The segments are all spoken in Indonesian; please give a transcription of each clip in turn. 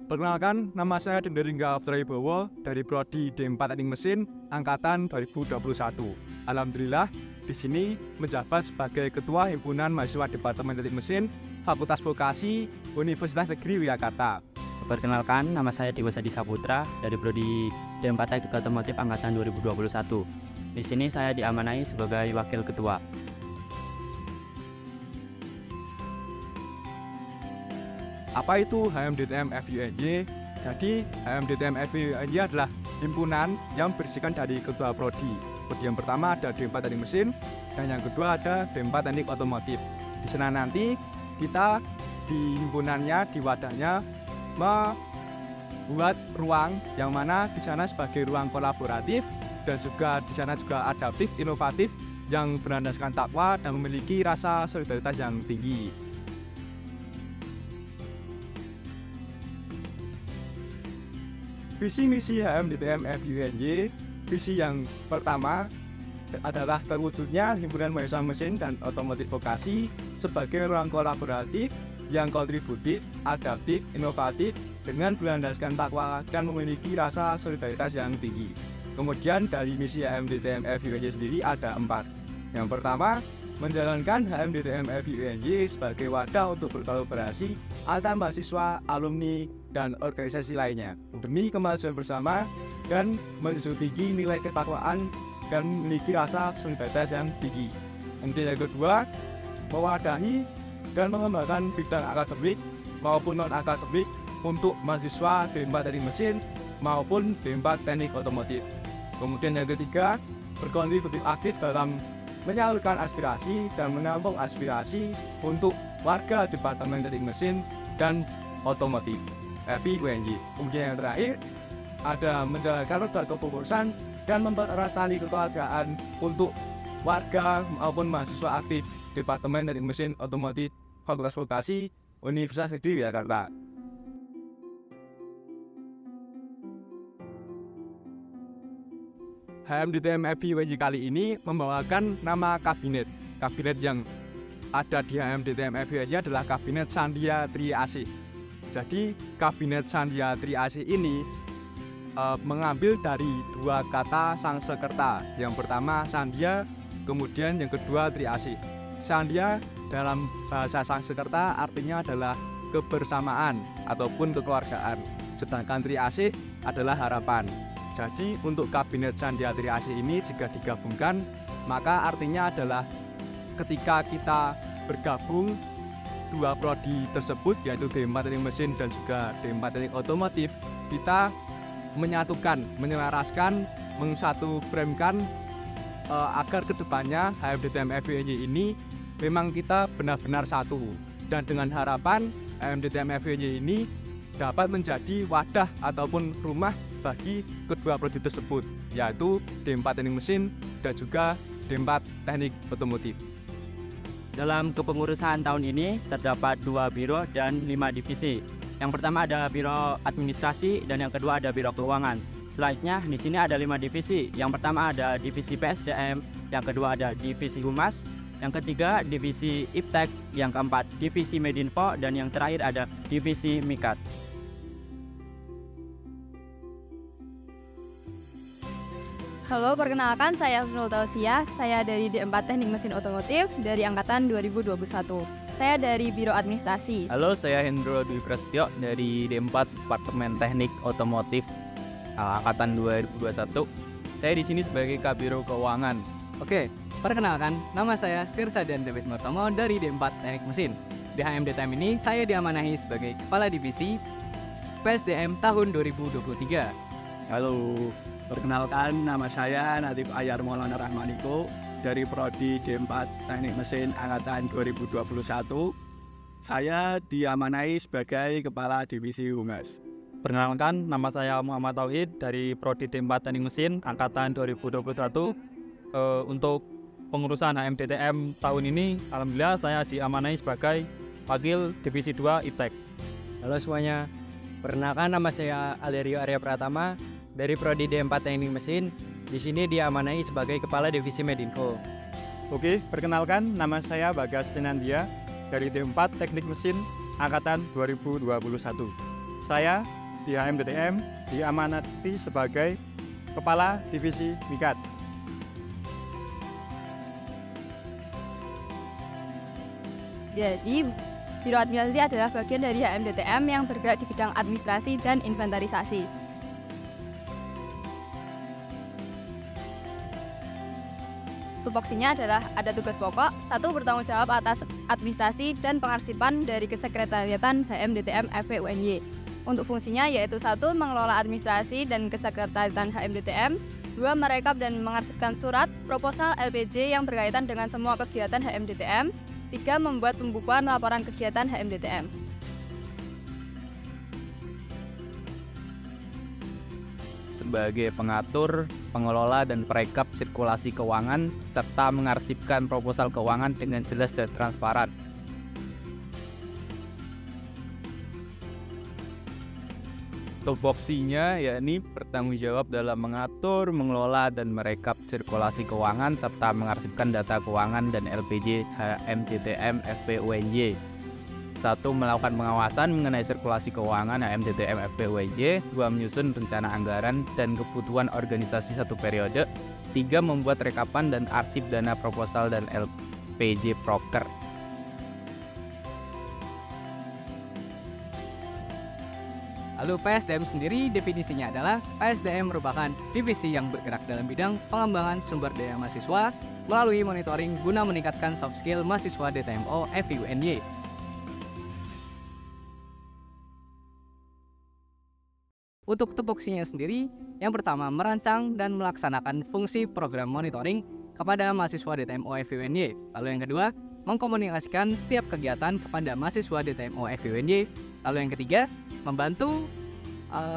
Perkenalkan, nama saya Dende Ringga Aftraibowo dari Prodi D4 Teknik Mesin Angkatan 2021. Alhamdulillah, di sini menjabat sebagai Ketua Himpunan Mahasiswa Departemen Teknik Mesin Fakultas Vokasi Universitas Negeri Yogyakarta. Perkenalkan, nama saya Dewa Sadi Saputra dari Prodi D4 Teknik Otomotif Angkatan 2021. Di sini saya diamanai sebagai Wakil Ketua. Apa itu HMDTM FUNY? Jadi, HMDTM FUNY adalah himpunan yang berisikan dari ketua prodi. Prodi yang pertama ada D4 Teknik Mesin, dan yang kedua ada D4 Teknik Otomotif. Di sana nanti kita di himpunannya, di wadahnya, membuat ruang yang mana di sana sebagai ruang kolaboratif dan juga di sana juga adaptif, inovatif yang berlandaskan takwa dan memiliki rasa solidaritas yang tinggi. Visi misi HMDTM FUNY, visi yang pertama adalah terwujudnya Himpunan Mahasiswa Mesin dan Otomotif Vokasi sebagai ruang kolaboratif yang kontributif, adaptif, inovatif dengan berlandaskan takwa dan memiliki rasa solidaritas yang tinggi. Kemudian dari misi HMDTM FUNY sendiri ada 4. Yang pertama, menjalankan HMDTM FUNY sebagai wadah untuk berkolaborasi antar mahasiswa, alumni, dan organisasi lainnya demi kemajuan bersama dan menjunjung tinggi nilai ketakwaan dan memiliki rasa solidaritas yang tinggi. Kemudian yang kedua, mewadahi dan mengembangkan bidang akademik maupun non-akademik untuk mahasiswa D4 Teknik Mesin maupun D4 Teknik Otomotif. Kemudian yang ketiga, berkontribusi aktif dalam menyalurkan aspirasi dan menampung aspirasi untuk warga Departemen Teknik Mesin dan Otomotif FUNY. Kemudian yang terakhir, ada menjalankan roda kepengurusan dan mempererat tali kekeluargaan untuk warga maupun mahasiswa aktif Departemen Teknik Mesin Otomotif Fakultas Vokasi Universitas Negeri Yogyakarta. HMDTM FUNY kali ini membawakan nama kabinet. Kabinet yang ada di HMDTM FUNY adalah Kabinet Sandia Tri Asih. Jadi Kabinet Sandia Tri Asih ini mengambil dari 2 kata Sangsekerta. Yang pertama Sandia, kemudian yang kedua Tri Asih. Sandia dalam bahasa Sangsekerta artinya adalah kebersamaan ataupun kekeluargaan. Sedangkan Tri Asih adalah harapan. Jadi untuk Kabinet Sandia Tri Asih ini jika digabungkan, maka artinya adalah ketika kita bergabung 2 prodi tersebut, yaitu D4 Teknik Mesin dan juga D4 Teknik Otomotif, kita menyatukan, menyelaraskan, mensatu-framekan agar kedepannya HMDTM FUNY ini memang kita benar-benar satu. Dan dengan harapan HMDTM FUNY ini dapat menjadi wadah ataupun rumah bagi kedua prodi tersebut, yaitu D4 Teknik Mesin dan juga D4 Teknik Otomotif. Dalam kepengurusan tahun ini terdapat 2 biro dan 5 divisi. Yang pertama ada biro administrasi dan yang kedua ada biro keuangan. Selanjutnya di sini ada 5 divisi. Yang pertama ada divisi PSDM, yang kedua ada divisi Humas, yang ketiga divisi Iptek, yang keempat divisi Medinfo, dan yang terakhir ada divisi Mikat. Halo, perkenalkan saya Husnul Tausiah. Saya dari D4 Teknik Mesin Otomotif dari Angkatan 2021. Saya dari Biro Administrasi. Halo, saya Hendro Dwi Prasetyo dari D4 Departemen Teknik Otomotif Angkatan 2021. Saya di sini sebagai Kabiro Keuangan. Oke, perkenalkan, nama saya Sirsadan David Martomo dari D4 Teknik Mesin. Di HMDTM ini, saya diamanahi sebagai Kepala Divisi PSDM tahun 2023. Halo, perkenalkan nama saya Natif Ayar Maulana Rahmaniko dari Prodi D4 Teknik Mesin Angkatan 2021. Saya diamanai sebagai Kepala Divisi Humas. Perkenalkan, nama saya Muhammad Tauhid dari Prodi D4 Teknik Mesin Angkatan 2021. Untuk pengurusan HMDTM tahun ini, alhamdulillah saya diamanai sebagai Wakil Divisi 2 Iptek. Halo semuanya, perkenalkan nama saya Alerio Arya Pratama dari Prodi D4 Teknik Mesin. Di sini diamanai sebagai Kepala Divisi Medinfo. Oke, perkenalkan nama saya Bagas Tenandia dari D4 Teknik Mesin Angkatan 2021. saya di HMDTM diamanati sebagai Kepala Divisi Mikat. Jadi, Biro Administrasi adalah bagian dari HMDTM yang bergerak di bidang administrasi dan inventarisasi. Tupoksinya adalah ada tugas pokok, 1 bertanggung jawab atas administrasi dan pengarsipan dari Kesekretariatan HMDTM FP UNY. Untuk fungsinya yaitu 1 mengelola administrasi dan Kesekretariatan HMDTM, 2 merekap dan mengarsipkan surat, proposal LPJ yang berkaitan dengan semua kegiatan HMDTM, 3 membuat pembukuan laporan kegiatan HMDTM. Sebagai pengatur, pengelola, dan perekap sirkulasi keuangan, serta mengarsipkan proposal keuangan dengan jelas dan transparan. Tupoksinya yakni bertanggung jawab dalam mengatur, mengelola, dan merekap sirkulasi keuangan, serta mengarsipkan data keuangan dan LPJ HMDTM FP UNY. 1. Melakukan pengawasan mengenai sirkulasi keuangan HMDTM FP UNY. 2. Menyusun rencana anggaran dan kebutuhan organisasi 1 periode. 3. Membuat rekapan dan arsip dana proposal dan LPJ proker. Lalu PSDM sendiri definisinya adalah PSDM merupakan divisi yang bergerak dalam bidang pengembangan sumber daya mahasiswa melalui monitoring guna meningkatkan soft skill mahasiswa DTMO FP UNY. Untuk tupoksinya sendiri, yang pertama merancang dan melaksanakan fungsi program monitoring kepada mahasiswa DTMO FP UNY. Lalu yang kedua, mengkomunikasikan setiap kegiatan kepada mahasiswa DTMO FP UNY. Lalu yang ketiga, membantu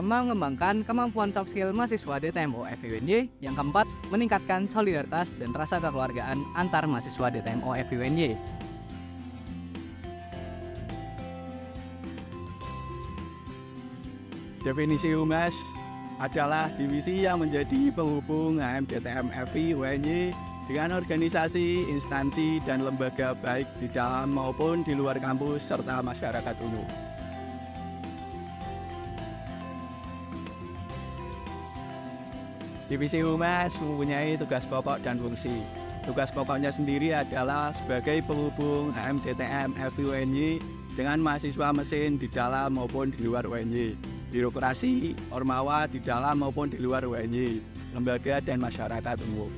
mengembangkan kemampuan soft skill mahasiswa DTMO FP UNY. Yang keempat, meningkatkan solidaritas dan rasa kekeluargaan antar mahasiswa DTMO FP UNY. Definisi Humas adalah divisi yang menjadi penghubung HMDTM FP UNY dengan organisasi, instansi, dan lembaga baik di dalam maupun di luar kampus serta masyarakat umum. Divisi Humas mempunyai tugas pokok dan fungsi. Tugas pokoknya sendiri adalah sebagai penghubung HMDTM FP UNY dengan mahasiswa mesin di dalam maupun di luar UNY, birokrasi, ormawa di dalam maupun di luar UNY, lembaga dan masyarakat umum.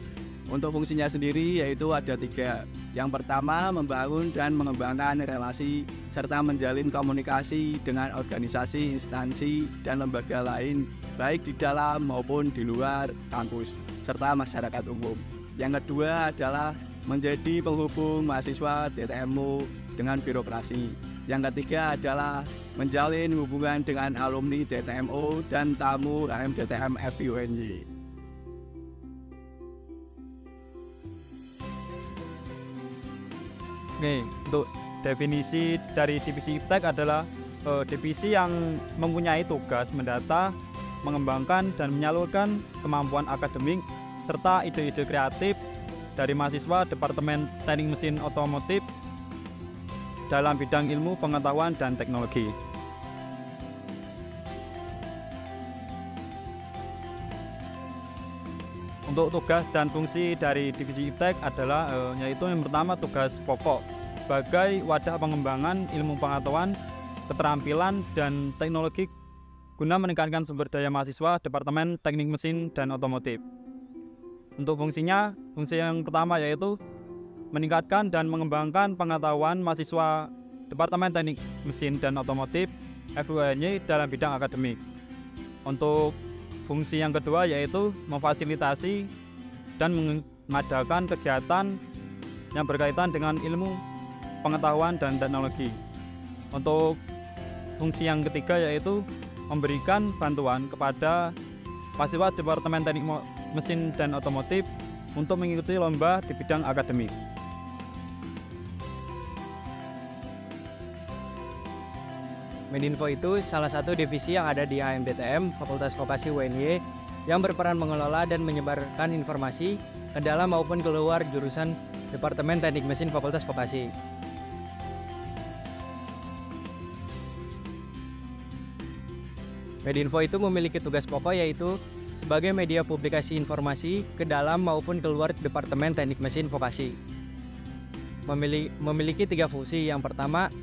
Untuk fungsinya sendiri yaitu ada 3. Yang pertama, membangun dan mengembangkan relasi serta menjalin komunikasi dengan organisasi, instansi, dan lembaga lain baik di dalam maupun di luar kampus serta masyarakat umum. Yang kedua adalah menjadi penghubung mahasiswa DTMO dengan birokrasi. Yang ketiga adalah menjalin hubungan dengan alumni DTMO dan tamu HMDTM FP UNY. Oke, untuk definisi dari divisi IPTEK adalah divisi yang mempunyai tugas mendata, mengembangkan dan menyalurkan kemampuan akademik serta ide-ide kreatif dari mahasiswa Departemen Teknik Mesin Otomotif dalam bidang ilmu pengetahuan dan teknologi. Untuk tugas dan fungsi dari divisi IPTEK adalah yaitu yang pertama tugas pokok sebagai wadah pengembangan ilmu pengetahuan, keterampilan, dan teknologi guna meningkatkan sumber daya mahasiswa Departemen Teknik Mesin dan Otomotif. Untuk fungsinya, fungsi yang pertama yaitu meningkatkan dan mengembangkan pengetahuan mahasiswa Departemen Teknik Mesin dan Otomotif FP UNY dalam bidang akademik. Untuk fungsi yang kedua yaitu memfasilitasi dan mengadakan kegiatan yang berkaitan dengan ilmu pengetahuan dan teknologi. Untuk fungsi yang ketiga yaitu memberikan bantuan kepada mahasiswa Departemen Teknik Mesin dan Otomotif untuk mengikuti lomba di bidang akademik. Medinfo itu salah satu divisi yang ada di HMDTM Fakultas Vokasi UNY yang berperan mengelola dan menyebarkan informasi ke dalam maupun keluar jurusan Departemen Teknik Mesin Fakultas Vokasi. Medinfo itu memiliki tugas pokok yaitu sebagai media publikasi informasi ke dalam maupun keluar Departemen Teknik Mesin Vokasi. Memiliki 3 fungsi. Yang pertama,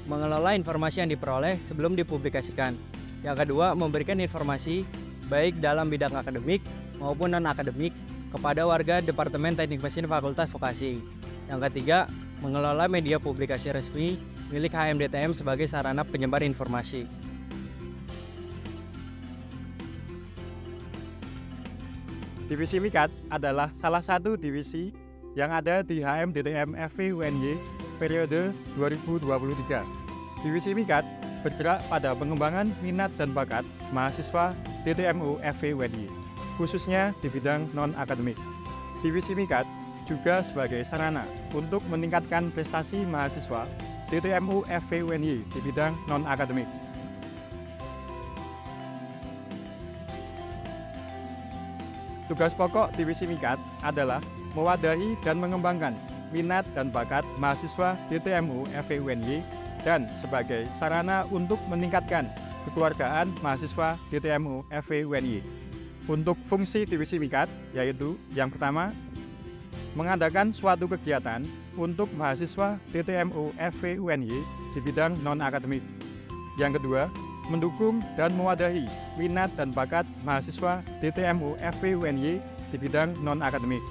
mengelola informasi yang diperoleh sebelum dipublikasikan. Yang kedua, memberikan informasi baik dalam bidang akademik maupun non-akademik kepada warga Departemen Teknik Mesin Fakultas Vokasi. Yang ketiga, mengelola media publikasi resmi milik HMDTM sebagai sarana penyebar informasi. Divisi Mikat adalah salah satu divisi yang ada di HMDTM FV UNY periode 2023. Divisi Mikat bergerak pada pengembangan minat dan bakat mahasiswa DTMU FV UNY, khususnya di bidang non-akademik. Divisi Mikat juga sebagai sarana untuk meningkatkan prestasi mahasiswa DTMU FV UNY di bidang non-akademik. Tugas pokok Divisi Mikat adalah mewadahi dan mengembangkan minat dan bakat mahasiswa DTMU FV UNY dan sebagai sarana untuk meningkatkan kekeluargaan mahasiswa DTMU FV UNY. Untuk fungsi Divisi Mikat yaitu yang pertama, mengadakan suatu kegiatan untuk mahasiswa DTMU FV UNY di bidang non-akademik. Yang kedua, mendukung dan mewadahi minat dan bakat mahasiswa DTMU FV UNY di bidang non-akademik.